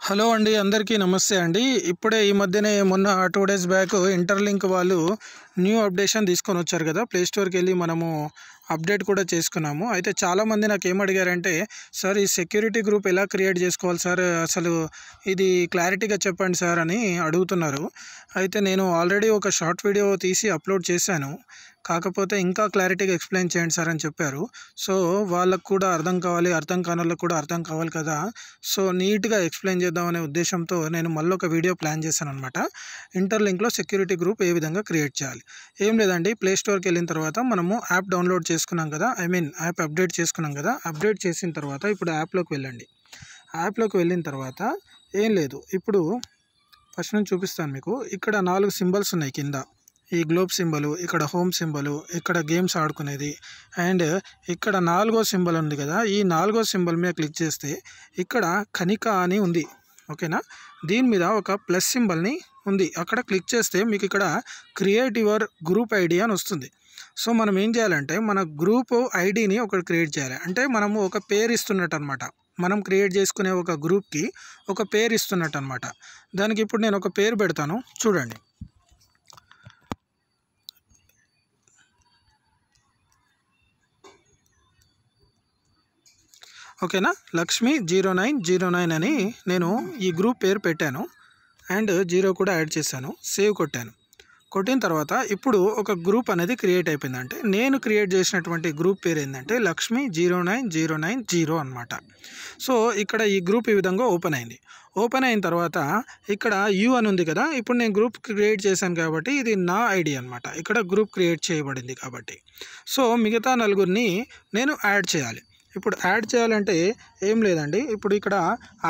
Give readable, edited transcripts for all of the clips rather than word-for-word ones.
Hello అండి, అందరికీ నమస్తే అండి. ఇప్పుడే ఈ మధ్యనే మొన్న 2 డేస్ బ్యాక్ ఇంటర్లింక్ వాళ్ళు న్యూ అప్డేషన్ తీసుకొని వచ్చారు కదా. ప్లే స్టోర్కి వెళ్ళి మనము అప్డేట్ కూడా చేసుకున్నాము. అయితే చాలామంది నాకు ఏమడిగారంటే, సార్ ఈ సెక్యూరిటీ గ్రూప్ ఎలా క్రియేట్ చేసుకోవాలి సార్, అసలు ఇది క్లారిటీగా చెప్పండి సార్ అని అడుగుతున్నారు. అయితే నేను ఆల్రెడీ ఒక షార్ట్ వీడియో తీసి అప్లోడ్ చేశాను. కాకపోతే ఇంకా క్లారిటీగా ఎక్స్ప్లెయిన్ చేయండి సార్ అని చెప్పారు. సో వాళ్ళకు కూడా అర్థం కావాలి, అర్థం కాని వాళ్ళకు కూడా అర్థం కావాలి కదా. సో నీట్గా ఎక్స్ప్లెయిన్ చేద్దామనే ఉద్దేశంతో నేను మళ్ళీ ఒక వీడియో ప్లాన్ చేశాను అనమాట. ఇంటర్లింక్లో సెక్యూరిటీ గ్రూప్ ఏ విధంగా క్రియేట్ చేయాలి. ఏం లేదండి, ప్లే స్టోర్కి వెళ్ళిన తర్వాత మనము యాప్ డౌన్లోడ్ చేసుకున్నాం కదా, యాప్ అప్డేట్ చేసుకున్నాం కదా. అప్డేట్ చేసిన తర్వాత ఇప్పుడు యాప్లోకి వెళ్ళండి. యాప్లోకి వెళ్ళిన తర్వాత ఏం లేదు, ఇప్పుడు ఫస్ట్ నుంచి చూపిస్తాను మీకు. ఇక్కడ 4 సింబల్స్ ఉన్నాయి కింద. ఈ గ్లోబ్ సింబలు, ఇక్కడ హోమ్ సింబలు, ఇక్కడ గేమ్స్ ఆడుకునేది, అండ్ ఇక్కడ 4వ సింబల్ ఉంది కదా. ఈ 4వ సింబల్ మీద క్లిక్ చేస్తే ఇక్కడ కనిక అని ఉంది, ఓకేనా. దీని మీద ఒక ప్లస్ సింబల్ని ఉంది, అక్కడ క్లిక్ చేస్తే మీకు ఇక్కడ క్రియేట్ యువర్ గ్రూప్ ఐడి అని వస్తుంది. సో మనం ఏం చేయాలంటే మన గ్రూప్ ఐడిని ఒకటి క్రియేట్ చేయాలి. అంటే మనము ఒక పేరు ఇస్తున్నట్టు అనమాట. మనం క్రియేట్ చేసుకునే ఒక గ్రూప్కి ఒక పేరు ఇస్తున్నట్టు అనమాట. దానికి ఇప్పుడు నేను ఒక పేరు పెడతాను, చూడండి. ఓకేనా, లక్ష్మి 0909 అని నేను ఈ గ్రూప్ పేరు పెట్టాను, అండ్ 0 కూడా యాడ్ చేశాను. సేవ్ కొట్టాను. కొట్టిన తర్వాత ఇప్పుడు ఒక గ్రూప్ అనేది క్రియేట్ అయిపోయింది. అంటే నేను క్రియేట్ చేసినటువంటి గ్రూప్ పేరు ఏంటంటే లక్ష్మి 09090 అనమాట. సో ఇక్కడ ఈ గ్రూప్ ఈ విధంగా ఓపెన్ అయింది. ఓపెన్ అయిన తర్వాత ఇక్కడ యూ అని ఉంది కదా. ఇప్పుడు నేను గ్రూప్ క్రియేట్ చేశాను కాబట్టి ఇది నా ఐడి అనమాట. ఇక్కడ గ్రూప్ క్రియేట్ చేయబడింది కాబట్టి. సో మిగతా నలుగురిని నేను యాడ్ చేయాలి. ఇప్పుడు యాడ్ చేయాలంటే ఏం లేదండి, ఇప్పుడు ఇక్కడ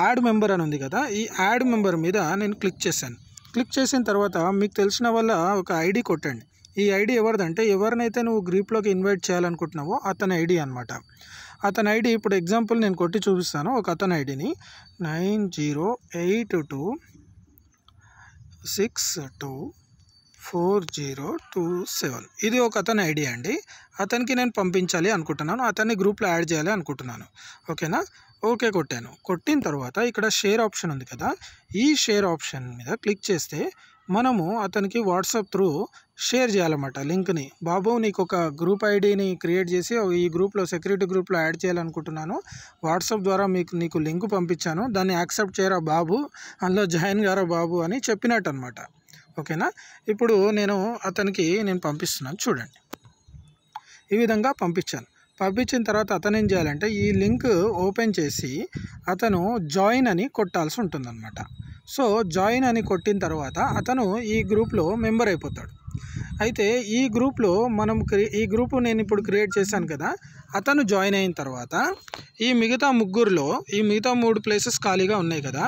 యాడ్ మెంబర్ అని ఉంది కదా. ఈ యాడ్ మెంబర్ మీద నేను క్లిక్ చేశాను. క్లిక్ చేసిన తర్వాత మీకు తెలిసిన వల్ల ఒక ఐడి కొట్టండి. ఈ ఐడి ఎవరిదంటే ఎవరినైతే నువ్వు గ్రూప్లోకి ఇన్వైట్ చేయాలనుకుంటున్నావో అతని ఐడి అనమాట. అతని ఐడి ఇప్పుడు ఎగ్జాంపుల్ నేను కొట్టి చూపిస్తాను. ఒక అతని ఐడిని 9082624027, ఇది ఒక అతని ఐడి అండి. అతనికి నేను పంపించాలి అనుకుంటున్నాను, అతన్ని గ్రూప్లో యాడ్ చేయాలి అనుకుంటున్నాను, ఓకేనా. ఓకే కొట్టాను. కొట్టిన తర్వాత ఇక్కడ షేర్ ఆప్షన్ ఉంది కదా. ఈ షేర్ ఆప్షన్ మీద క్లిక్ చేస్తే మనము అతనికి వాట్సాప్ త్రూ షేర్ చేయాలన్నమాట లింక్ని. బాబు నీకు ఒక గ్రూప్ ఐడిని క్రియేట్ చేసి ఈ గ్రూప్లో సెక్యూరిటీ గ్రూప్లో యాడ్ చేయాలనుకుంటున్నాను, వాట్సాప్ ద్వారా నీకు లింక్ పంపించాను, దాన్ని యాక్సెప్ట్ చేయరా బాబు, అందులో జాయిన్ కారా బాబు అని చెప్పినట్టు అనమాట, ఓకేనా. ఇప్పుడు నేను పంపిస్తున్నాను, చూడండి. ఈ విధంగా పంపించాను. పంపించిన తర్వాత అతను ఏం చేయాలంటే ఈ లింక్ ఓపెన్ చేసి అతను జాయిన్ అని కొట్టాల్సి ఉంటుందన్నమాట. సో జాయిన్ అని కొట్టిన తర్వాత అతను ఈ గ్రూప్లో మెంబర్ అయిపోతాడు. అయితే ఈ గ్రూప్లో ఈ గ్రూప్ నేను ఇప్పుడు క్రియేట్ చేశాను కదా. అతను జాయిన్ అయిన తర్వాత ఈ మిగతా 3 ప్లేసెస్ ఖాళీగా ఉన్నాయి కదా.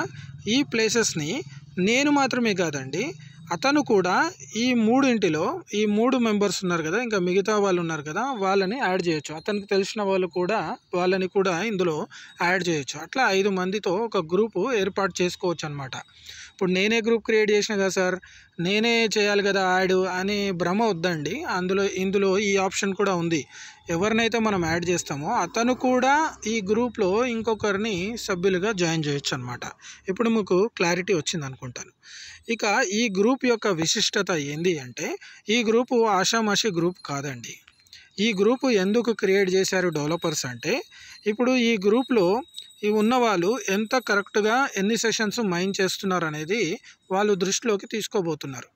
ఈ ప్లేసెస్ని నేను మాత్రమే కాదండి, అతను కూడా ఈ 3 మెంబర్స్ ఉన్నారు కదా, ఇంకా మిగతా వాళ్ళు ఉన్నారు కదా, వాళ్ళని యాడ్ చేయొచ్చు. అతనికి తెలిసిన వాళ్ళని కూడా ఇందులో యాడ్ చేయొచ్చు. అట్లా 5 మందితో ఒక గ్రూపు ఏర్పాటు చేసుకోవచ్చు అనమాట. ఇప్పుడు నేనే గ్రూప్ క్రియేట్ చేసిన కదా సార్, నేనే చేయాలి కదా యాడ్ అని భ్రమ వద్దండి. ఇందులో ఈ ఆప్షన్ కూడా ఉంది. ఎవరినైతే మనం యాడ్ చేస్తామో అతను కూడా ఈ గ్రూప్లో ఇంకొకరిని సభ్యులుగా జాయిన్ చేయొచ్చు అనమాట. ఇప్పుడు మీకు క్లారిటీ వచ్చింది అనుకుంటాను. ఇక ఈ గ్రూప్ యొక్క విశిష్టత ఏంది అంటే, ఈ గ్రూపు ఆషామాషి గ్రూప్ కాదండి. ఈ గ్రూపు ఎందుకు క్రియేట్ చేశారు డెవలపర్స్ అంటే, ఇప్పుడు ఈ గ్రూప్లో ఉన్నవాళ్ళు ఎంత కరెక్ట్గా ఎన్ని సెషన్స్ మైన్ చేస్తున్నారు అనేది వాళ్ళు దృష్టిలోకి తీసుకోబోతున్నారు.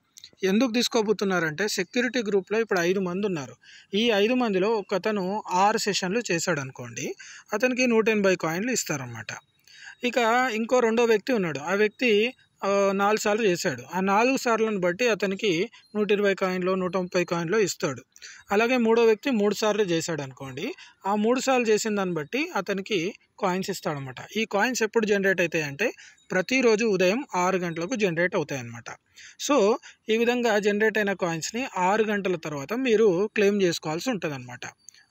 ఎందుకు తీసుకోబోతున్నారంటే, సెక్యూరిటీ గ్రూప్లో ఇప్పుడు 5 మంది ఉన్నారు. ఈ 5 మందిలో ఒకతను 6 సెషన్లు చేశాడు అనుకోండి, అతనికి 180 కాయిన్లు ఇస్తారన్నమాట. ఇక ఇంకో రెండో వ్యక్తి ఉన్నాడు, ఆ వ్యక్తి 4 సార్లు చేశాడు. ఆ 4 సార్లను బట్టి అతనికి 120 కాయిన్లో 130 కాయిన్లో ఇస్తాడు. అలాగే మూడో వ్యక్తి 3 సార్లు చేశాడు అనుకోండి, ఆ 3 సార్లు చేసిన దాన్ని బట్టి అతనికి కాయిన్స్ ఇస్తాడనమాట. ఈ కాయిన్స్ ఎప్పుడు జనరేట్ అవుతాయి అంటే ప్రతిరోజు ఉదయం 6 గంటలకు జనరేట్ అవుతాయి అన్నమాట. సో ఈ విధంగా జనరేట్ అయిన కాయిన్స్ని 6 గంటల తర్వాత మీరు క్లెయిమ్ చేసుకోవాల్సి ఉంటుంది అనమాట,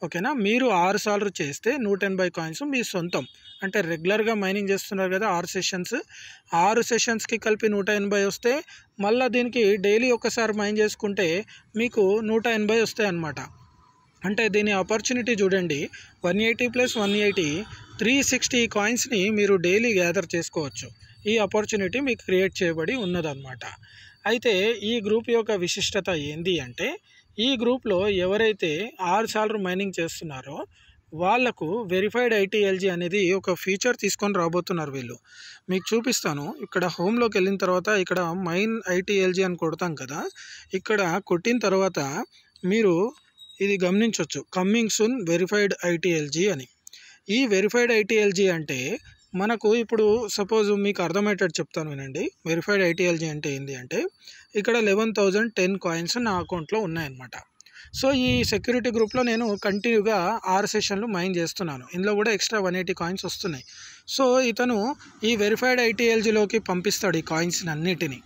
ఓకేనా. మీరు 6 సార్లు చేస్తే 180 కాయిన్స్ మీ సొంతం. అంటే రెగ్యులర్గా మైనింగ్ చేస్తున్నారు కదా 6 సెషన్స్కి కలిపి 180 వస్తే, మళ్ళీ దీనికి డైలీ ఒకసారి మైన్ చేసుకుంటే మీకు 180 వస్తాయి అన్నమాట. అంటే దీని ఆపర్చునిటీ చూడండి, 180 + 180 360 కాయిన్స్ని మీరు డైలీ గ్యాదర్ చేసుకోవచ్చు. ఈ ఆపర్చునిటీ మీకు క్రియేట్ చేయబడి ఉన్నదన్నమాట. అయితే ఈ గ్రూప్ యొక్క విశిష్టత ఏంది అంటే, ఈ గ్రూప్లో ఎవరైతే 6 సార్లు మైనింగ్ చేస్తున్నారో వాళ్లకు వెరిఫైడ్ ఐటీఎల్జీ అనేది ఒక ఫీచర్ తీసుకొని రాబోతున్నారు వీళ్ళు. మీకు చూపిస్తాను. ఇక్కడ హోమ్లోకి వెళ్ళిన తర్వాత ఇక్కడ మైన్ ఐటీఎల్జీ అని కొడతాం కదా, ఇక్కడ కొట్టిన తర్వాత మీరు ఇది గమనించవచ్చు, కమ్మింగ్ సూన్ వెరిఫైడ్ ఐటీఎల్జీ అని. ఈ వెరిఫైడ్ ఐటీఎల్జీ అంటే మనకు ఇప్పుడు సపోజ్ మీకు అర్థమయ్యేటట్టు చెప్తాను వినండి. వెరిఫైడ్ ఐటీఎల్జీ అంటే ఏంటి అంటే, ఇక్కడ 11,010 కాయిన్స్ నా అకౌంట్లో ఉన్నాయన్నమాట. సో ఈ సెక్యూరిటీ గ్రూప్లో నేను కంటిన్యూగా 6 సెషన్లు మైన్ చేస్తున్నాను. ఇందులో కూడా ఎక్స్ట్రా 180 కాయిన్స్ వస్తున్నాయి. సో ఇతను ఈ వెరిఫైడ్ ఐటీఎల్జీలోకి పంపిస్తాడు ఈ కాయిన్స్ అన్నిటిని.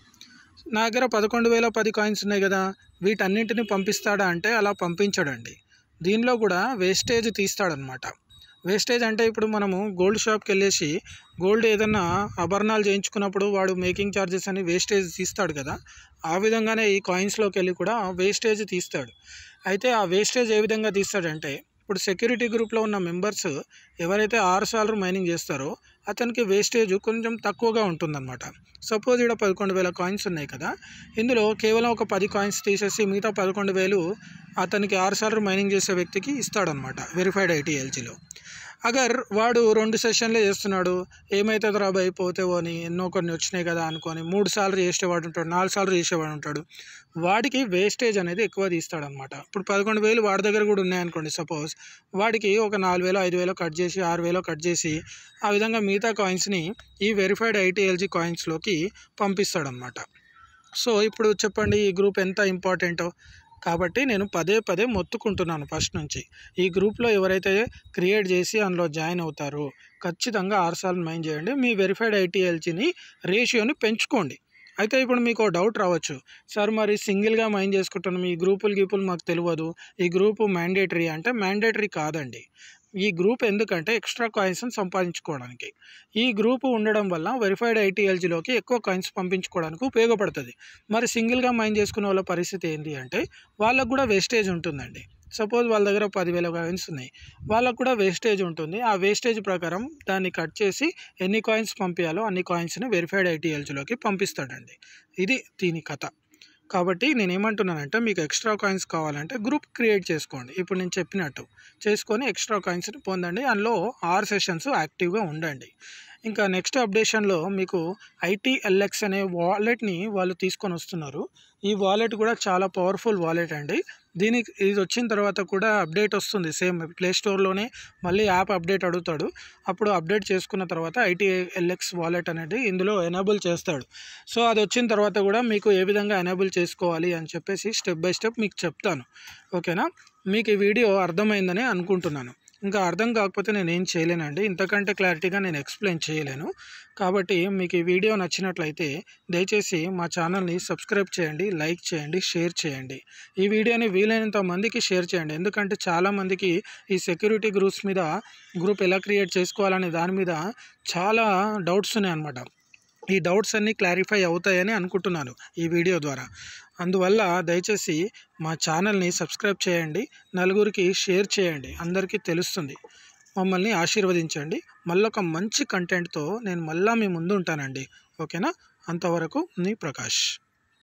నా దగ్గర 11,010 కాయిన్స్ ఉన్నాయి కదా, వీటన్నింటిని పంపిస్తాడా అంటే అలా పంపించడండి. దీనిలో కూడా వేస్టేజ్ తీస్తాడనమాట. వేస్టేజ్ అంటే ఇప్పుడు మనము గోల్డ్ షాప్కి వెళ్ళేసి గోల్డ్ ఏదన్నా ఆభరణాలు చేయించుకున్నప్పుడు వాడు మేకింగ్ ఛార్జెస్ అని వేస్టేజ్ తీస్తాడు కదా, ఆ విధంగానే ఈ కాయిన్స్లోకి వెళ్ళి కూడా వేస్టేజ్ తీస్తాడు. అయితే ఆ వేస్టేజ్ ఏ విధంగా తీస్తాడంటే, ఇప్పుడు సెక్యూరిటీ గ్రూప్లో ఉన్న మెంబర్స్ ఎవరైతే 6 సార్లు మైనింగ్ చేస్తారో అతనికి వేస్టేజ్ కొంచెం తక్కువగా ఉంటుందన్నమాట. సపోజ్ ఇక్కడ 11,000 కాయిన్స్ ఉన్నాయి కదా, ఇందులో కేవలం ఒక 10 కాయిన్స్ తీసేసి మిగతా 11,000 అతనికి 6 సార్లు మైనింగ్ చేసే వ్యక్తికి ఇస్తాడనమాట వెరిఫైడ్ ఐటీఎల్జీలో. అగర్ వాడు 2 సెషన్లే చేస్తున్నాడు, ఏమవుతుంది రా భయ్ పోతేవో అని ఎన్నో కొన్ని వచ్చినాయి కదా అనుకొని 3 సార్లు చేసేవాడు ఉంటాడు, 4 సార్లు చేసేవాడు ఉంటాడు, వాడికి వేస్టేజ్ అనేది ఎక్కువ తీస్తాడనమాట. ఇప్పుడు 11,000 వాడి దగ్గర కూడా ఉన్నాయనుకోండి, సపోజ్ వాడికి ఒక 4,000 5,000 కట్ చేసి 6,000 కట్ చేసి ఆ విధంగా మిగతా కాయిన్స్ని ఈ వెరిఫైడ్ ఐటీఎల్జీ కాయిన్స్లోకి పంపిస్తాడనమాట. సో ఇప్పుడు చెప్పండి ఈ గ్రూప్ ఎంత ఇంపార్టెంటో. కాబట్టి నేను పదే పదే మొత్తుకుంటున్నాను ఫస్ట్ నుంచి, ఈ గ్రూప్లో ఎవరైతే క్రియేట్ చేసి అందులో జాయిన్ అవుతారో ఖచ్చితంగా 6 సార్లు మైన్ చేయండి. మీ వెరిఫైడ్ ఐటీఎల్జీని రేషియోని పెంచుకోండి. అయితే ఇప్పుడు మీకు డౌట్ రావచ్చు, సార్ మరి సింగిల్గా మైన్ చేసుకుంటున్నాం, ఈ గీపులు మాకు తెలియదు, ఈ గ్రూపు మ్యాండేటరీ అంటే మ్యాండేటరీ కాదండి. ఈ గ్రూప్ ఎందుకంటే ఎక్స్ట్రా కాయిన్స్ని సంపాదించుకోవడానికి. ఈ గ్రూప్ ఉండడం వల్ల వెరిఫైడ్ ఐటీఎల్జీలోకి ఎక్కువ కాయిన్స్ పంపించుకోవడానికి ఉపయోగపడుతుంది. మరి సింగిల్గా మైన్ చేసుకునే వాళ్ళ పరిస్థితి ఏంటి అంటే, వాళ్ళకు కూడా వేస్టేజ్ ఉంటుందండి. సపోజ్ వాళ్ళ దగ్గర 10,000 కాయిన్స్ ఉన్నాయి, వాళ్ళకు కూడా వేస్టేజ్ ఉంటుంది. ఆ వేస్టేజ్ ప్రకారం దాన్ని కట్ చేసి ఎన్ని కాయిన్స్ పంపించాలో అన్ని కాయిన్స్ని వెరిఫైడ్ ఐటీఎల్జీలోకి పంపిస్తాడండి. ఇది దీని కథ. కాబట్టి నేనేమంటున్నానంటే, మీకు ఎక్స్ట్రా కాయిన్స్ కావాలంటే గ్రూప్ క్రియేట్ చేసుకోండి, ఇప్పుడు నేను చెప్పినట్టు చేసుకొని ఎక్స్ట్రా కాయిన్స్ని పొందండి. అందులో 6 సెషన్స్ యాక్టివ్గా ఉండండి. ఇంకా నెక్స్ట్ అప్డేషన్లో మీకు ITLX అనే వాలెట్ని వాళ్ళు తీసుకొని వస్తున్నారు. ఈ వాలెట్ కూడా చాలా పవర్ఫుల్ వాలెట్ అండి. దీనికి ఇది వచ్చిన తర్వాత కూడా అప్డేట్ వస్తుంది, సేమ్ ప్లే స్టోర్లోనే మళ్ళీ యాప్ అప్డేట్ అడుగుతాడు. అప్పుడు అప్డేట్ చేసుకున్న తర్వాత ITLX వాలెట్ అనేది ఇందులో ఎనేబుల్ చేస్తాడు. సో అది వచ్చిన తర్వాత కూడా మీకు ఏ విధంగా ఎనేబుల్ చేసుకోవాలి అని చెప్పేసి స్టెప్ బై స్టెప్ మీకు చెప్తాను. ఓకేనా? మీకు ఈ వీడియో అర్థమైందని అనుకుంటున్నాను. ఇంకా అర్థం కాకపోతే నేను ఏం చేయలేనండి, ఇంతకంటే క్లారిటీగా నేను ఎక్స్ప్లెయిన్ చేయలేను. కాబట్టి మీకు ఈ వీడియో నచ్చినట్లయితే దయచేసి మా ఛానల్ని సబ్స్క్రైబ్ చేయండి, లైక్ చేయండి, షేర్ చేయండి. ఈ వీడియోని వీలైనంత మందికి షేర్ చేయండి, ఎందుకంటే చాలామందికి ఈ సెక్యూరిటీ గ్రూప్ ఎలా క్రియేట్ చేసుకోవాలనే దాని మీద చాలా డౌట్స్ ఉన్నాయి అన్నమాట. ఈ డౌట్స్ అన్నీ క్లారిఫై అవుతాయని అనుకుంటున్నాను ఈ వీడియో ద్వారా. అందువల్ల దయచేసి మా ఛానల్ని సబ్స్క్రైబ్ చేయండి, నలుగురికి షేర్ చేయండి, అందరికీ తెలుస్తుంది. మమ్మల్ని ఆశీర్వదించండి. మళ్ళొక మంచి కంటెంట్తో నేను మళ్ళీ మీ ముందు ఉంటానండి. ఓకేనా? అంతవరకు మీ ప్రకాష్.